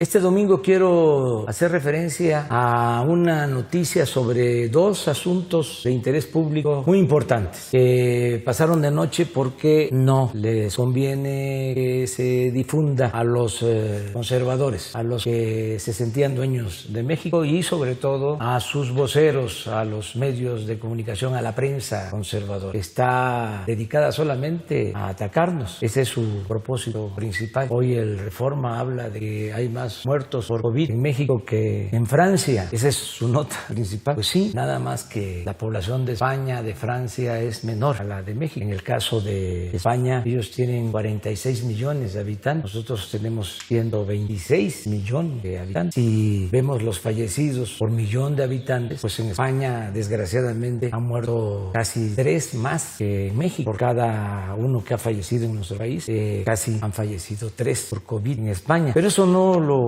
Este domingo quiero hacer referencia a una noticia sobre dos asuntos de interés público muy importantes que pasaron de noche porque no les conviene que se difunda a los conservadores, a los que se sentían dueños de México y sobre todo a sus voceros, a los medios de comunicación, a la prensa conservadora. Está dedicada solamente a atacarnos. Ese es su propósito principal. Hoy el Reforma habla de que hay más muertos por COVID en México que en Francia. Esa es su nota principal. Pues sí, nada más que la población de España, de Francia, es menor a la de México. En el caso de España, ellos tienen 46 millones de habitantes. Nosotros tenemos 126 millones de habitantes. Si vemos los fallecidos por millón de habitantes, pues en España, desgraciadamente, han muerto casi 3 más que en México. Por cada uno que ha fallecido en nuestro país, casi han fallecido 3 por COVID en España. Pero eso no lo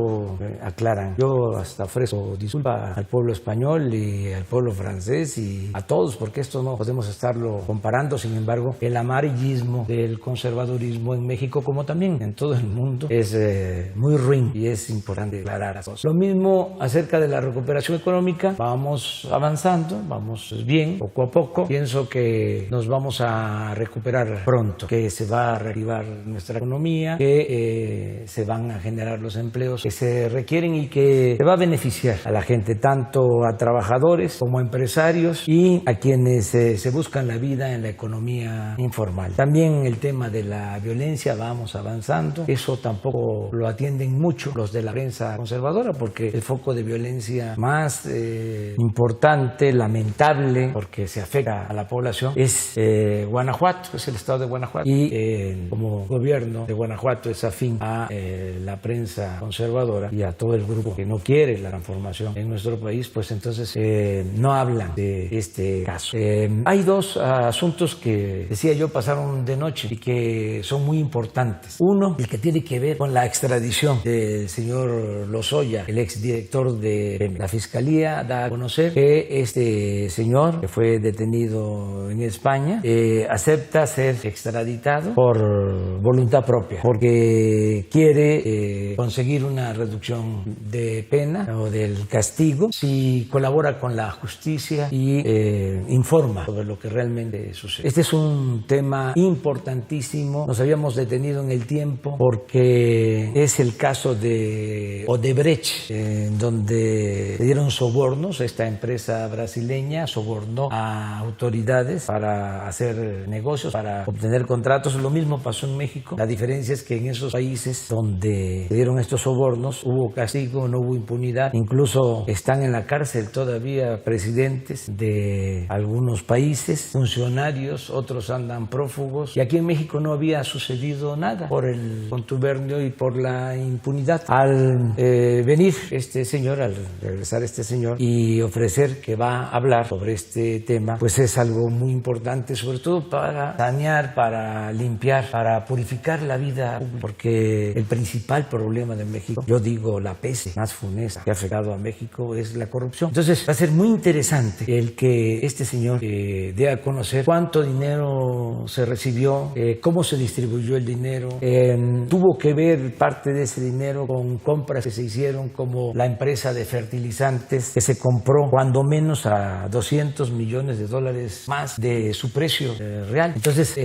aclaran. Yo hasta ofrezco disculpa al pueblo español y al pueblo francés y a todos, porque esto no podemos estarlo comparando. Sin embargo, el amarillismo del conservadurismo en México, como también en todo el mundo, es muy ruin y es importante aclarar las cosas. Lo mismo acerca de la recuperación económica. Vamos avanzando, vamos bien, poco a poco. Pienso que nos vamos a recuperar pronto, que se va a reactivar nuestra economía, que se van a generar los empleos que se requieren y que se va a beneficiar a la gente, tanto a trabajadores como a empresarios y a quienes se buscan la vida en la economía informal. También el tema de la violencia, vamos avanzando. Eso tampoco lo atienden mucho los de la prensa conservadora, porque el foco de violencia más importante, lamentable, porque se afecta a la población, es Guanajuato, es el estado de Guanajuato. Y como gobierno de Guanajuato es afín a la prensa conservadora y a todo el grupo que no quiere la transformación en nuestro país, pues entonces no hablan de este caso. Hay dos asuntos que, decía yo, pasaron de noche y que son muy importantes. Uno, el que tiene que ver con la extradición del señor Lozoya, el exdirector de Pemex. La Fiscalía da a conocer que este señor, que fue detenido en España, acepta ser extraditado por voluntad propia, porque quiere conseguir una reducción de pena o del castigo si colabora con la justicia y informa sobre lo que realmente sucede. Este es un tema importantísimo. Nos habíamos detenido en el tiempo porque es el caso de Odebrecht, donde le dieron sobornos. Esta empresa brasileña sobornó a autoridades para hacer negocios, para obtener contratos. Lo mismo pasó en México. La diferencia es que en esos países donde le dieron estos sobornos hubo castigo, no hubo impunidad. Incluso están en la cárcel todavía presidentes de algunos países, funcionarios, otros andan prófugos. Y aquí en México no había sucedido nada por el contubernio y por la impunidad. Al venir este señor, al regresar este señor y ofrecer que va a hablar sobre este tema, pues es algo muy importante, sobre todo para sanear, para limpiar, para purificar la vida pública, porque el principal problema de México, yo digo la peste más funesta que ha afectado a México, es la corrupción. Entonces va a ser muy interesante el que este señor dé a conocer cuánto dinero se recibió, cómo se distribuyó el dinero. Tuvo que ver parte de ese dinero con compras que se hicieron, como la empresa de fertilizantes que se compró cuando menos a $200 millones más de su precio real. Entonces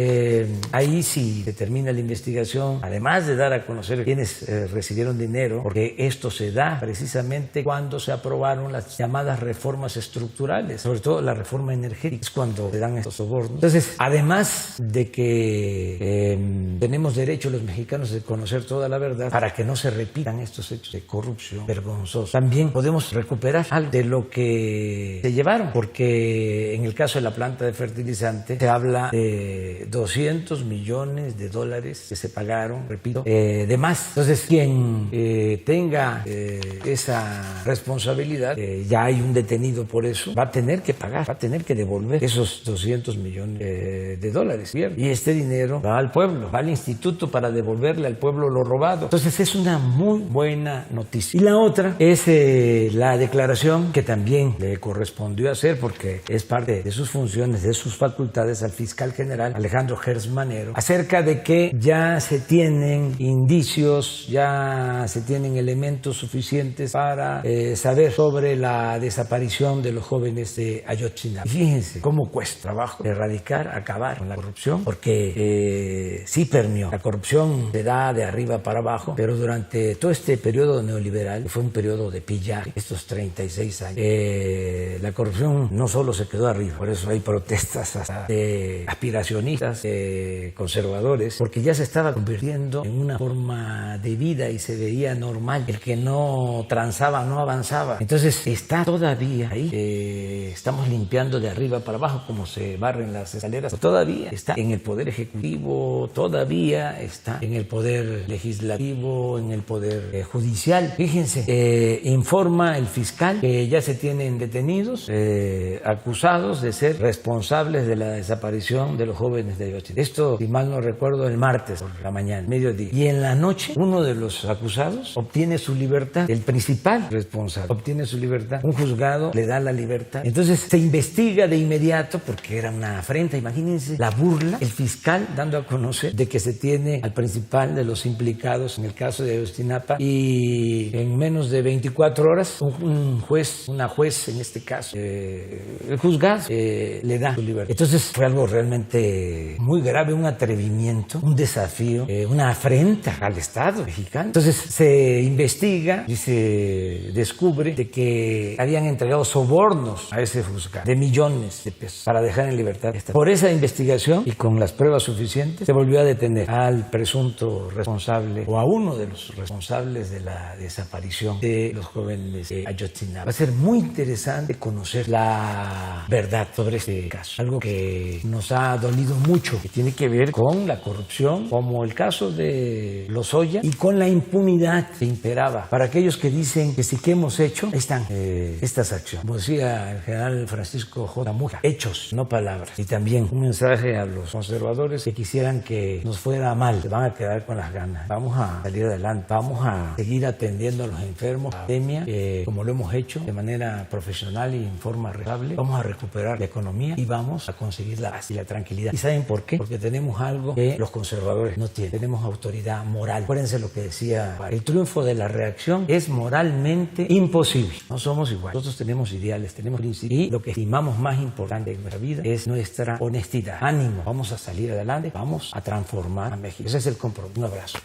ahí sí se termina la investigación, además de dar a conocer quiénes recibieron dinero, porque esto se da precisamente cuando se aprobaron las llamadas reformas estructurales, sobre todo la reforma energética, es cuando se dan estos sobornos. Entonces, además de que tenemos derecho los mexicanos de conocer toda la verdad para que no se repitan estos hechos de corrupción vergonzosos, también podemos recuperar algo de lo que se llevaron, porque en el caso de la planta de fertilizantes se habla de $200 millones que se pagaron, repito, de más. Entonces, quien tenga esa responsabilidad, ya hay un detenido por eso, va a tener que pagar, va a tener que devolver esos $200 millones de dólares. Y este dinero va al pueblo, va al instituto para devolverle al pueblo lo robado. Entonces es una muy buena noticia. Y la otra es la declaración que también le correspondió hacer, porque es parte de sus funciones, de sus facultades, al fiscal general Alejandro Gertz Manero, acerca de que ya se tienen indicios, ya se tienen elementos suficientes para saber sobre la desaparición de los jóvenes de Ayotzinapa. Y fíjense cómo cuesta trabajo erradicar, acabar con la corrupción, porque sí permeó. La corrupción se da de arriba para abajo, pero durante todo este periodo neoliberal, que fue un periodo de pillaje, estos 36 años, la corrupción no solo se quedó arriba, por eso hay protestas hasta de aspiracionistas, conservadores, porque ya se estaba convirtiendo en una forma de vida y se veía normal. El que no transaba no avanzaba. Entonces está todavía ahí. Estamos limpiando de arriba para abajo como se barren las escaleras. Todavía está en el poder ejecutivo, todavía está en el poder legislativo, en el poder judicial. Fíjense, informa el fiscal que ya se tienen detenidos, acusados de ser responsables de la desaparición de los jóvenes de Ayotzinapa. Esto, si mal no recuerdo, el martes por la mañana, mediodía. Y en la noche, uno de los acusados obtiene su libertad. El principal responsable obtiene su libertad. Un juzgado le da la libertad. Entonces se investiga de inmediato porque era una afrenta. Imagínense la burla, el fiscal dando a conocer de que se tiene al principal de los implicados en el caso de Ayotzinapa, y en menos de 24 horas un juez, una juez en este caso, el juzgado le da su libertad. Entonces fue algo realmente muy grave, un atrevimiento, un desafío, una afrenta al Estado mexicano. Entonces se investiga y se descubre de que habían entregado sobornos a ese juzgado de millones de pesos para dejar en libertad. Por esa investigación y con las pruebas suficientes se volvió a detener al presunto responsable o a uno de los responsables de la desaparición de los jóvenes de Ayotzinapa. Va a ser muy interesante conocer la verdad sobre este caso, algo que nos ha dolido mucho, que tiene que ver con la corrupción, como el caso de Lozoya, y con la impunidad que imperaba. Para aquellos que dicen que sí que hemos hecho, ahí están estas acciones. Como decía el general Francisco J. Mujica, hechos, no palabras. Y también un mensaje a los conservadores que quisieran que nos fuera mal, se van a quedar con las ganas. Vamos a salir adelante, vamos a seguir atendiendo a los enfermos, a la pandemia, como lo hemos hecho de manera profesional y en forma responsable. Vamos a recuperar la economía y vamos a conseguir la paz y la tranquilidad. ¿Y saben por qué? Porque tenemos algo que los conservadores no tienen. Tenemos autoridad moral. Acuérdense lo que decía, el triunfo de la reacción es moralmente imposible. No somos iguales. Nosotros tenemos ideales, tenemos principios, y lo que estimamos más importante en nuestra vida es nuestra honestidad. Ánimo, vamos a salir adelante, vamos a transformar a México. Ese es el compromiso. Un abrazo.